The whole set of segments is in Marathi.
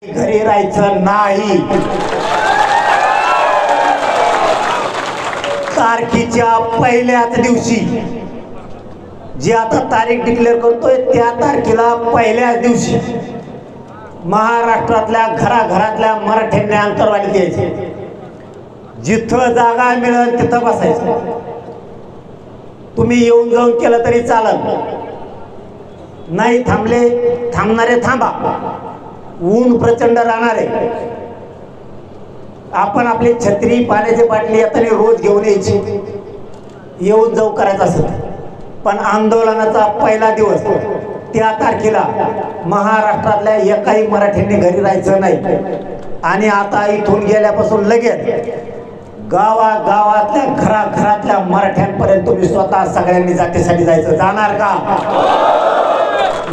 घरी राहायचं नाही। तारखेच्या पहिल्याच दिवशी जी आता तारीख डिक्लेअर करतोय त्या तारखेला पहिल्याच दिवशी महाराष्ट्रातल्या घराघरातल्या मराठ्यांनी अंतरवाली द्यायचे। जिथं जागा मिळेल तिथं बसायचं। तुम्ही येऊन जाऊन केलं तरी चालत नाही। थांबणारे थांबा। ऊन प्रचंड राहणार आहे। आपण आपली छत्री पाण्याची बाटली आता रोज घेऊन यायची, येऊन जाऊ करायचं असत। पण आंदोलनाचा पहिला दिवस त्या तारखेला महाराष्ट्रातल्या एकाही मराठ्यांनी घरी राहायचं नाही। आणि आता इथून गेल्यापासून लगेच गावागावातल्या घराघरातल्या मराठ्यांपर्यंत तुम्ही स्वतः सगळ्यांनी जातीसाठी जायचं। जाणार का?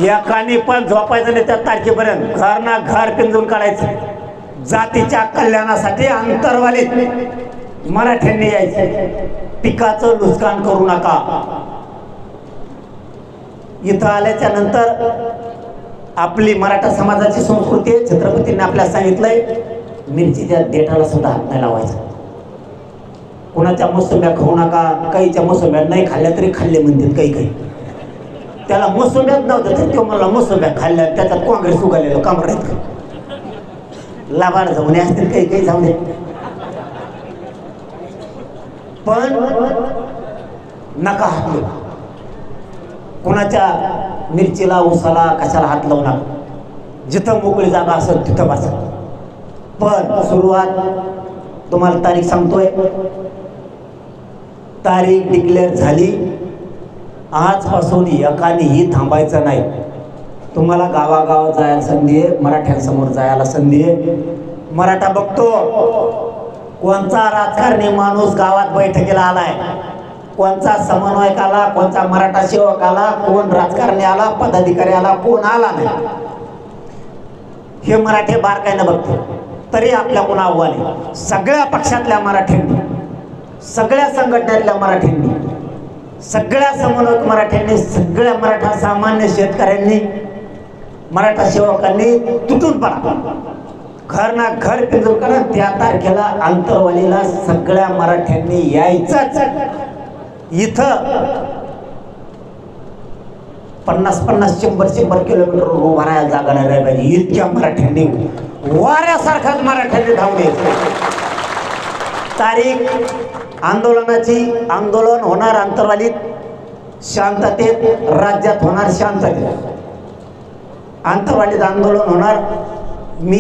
एकाने पण झोपायचं नाही त्या तारखेपर्यंत। घर ना घर पिंजून काढायचं। जातीच्या कल्याणासाठी अंतरवालीत मराठ्यांनी यायचं। पिकाचं नुकसान करू नका। इथं आल्याच्या नंतर आपली मराठा समाजाची संस्कृती आहे। छत्रपतींनी आपल्याला सांगितलंय मिरचीच्या देठाला सुद्धा हात नाही लावायचा। कोणाच्या मोसंब्या खाऊ नका। काहीच्या मोसंब्या नाही खाल्ल्या तरी खाल्ले म्हणतात काही। त्याला मोसंब्याच नव्हतं तर तो मला मोसंब्या खाल्ल्या त्याच्यात काँग्रेस उगालेलं काम राहत। लाभाड जाऊन असतील काही जाऊन दे, पण नका हात लावू। कोणाच्या मिरचीला उसाला कशाला हात लावू नका। जिथं मोकळी जागा असेल तिथं बसा। पण सुरुवात तुम्हाला तारीख सांगतोय। तारीख डिक्लेअर झाली। आजपासून एकानेही थांबायचं नाही। तुम्हाला गावागावात जायला संधी आहे, मराठ्यांसमोर जायला संधी आहे। मराठा बघतो कोणचा राजकारणी माणूस गावात बैठकीला आलाय, कोणचा समन्वयक आला, कोणचा मराठा सेवक आला, कोण राजकारणी आला, पदाधिकारी आला, कोण आला नाही हे मराठे बारकाईनं बघतो। तरी आपल्या कोण आव्हान आहे? सगळ्या पक्षातल्या मराठ्यांनी, सगळ्या संघटनेतल्या मराठ्यांनी, सगळ्या समन्वयक मराठ्यांनी, सगळ्या मराठा सामान्य शेतकऱ्यांनी, मराठा सेवकांनी तुटून पडा। घर ना घर पिंजून करा। त्या तारखेला अंतरवालीला सगळ्या मराठ्यांनी यायचंच। इथं 50-50, 100-100 किलोमीटर उभा राहायला जागा नाही राहिली पाहिजे। इतक्या मराठ्यांनी वाऱ्यासारखाच मराठ्यांनी धावून यायचं। तारीख आंदोलनाची, आंदोलन होणार अंतरवालीत, शांततेत, राज्यात होणार शांततेत। अंतरवालीत आंदोलन होणार।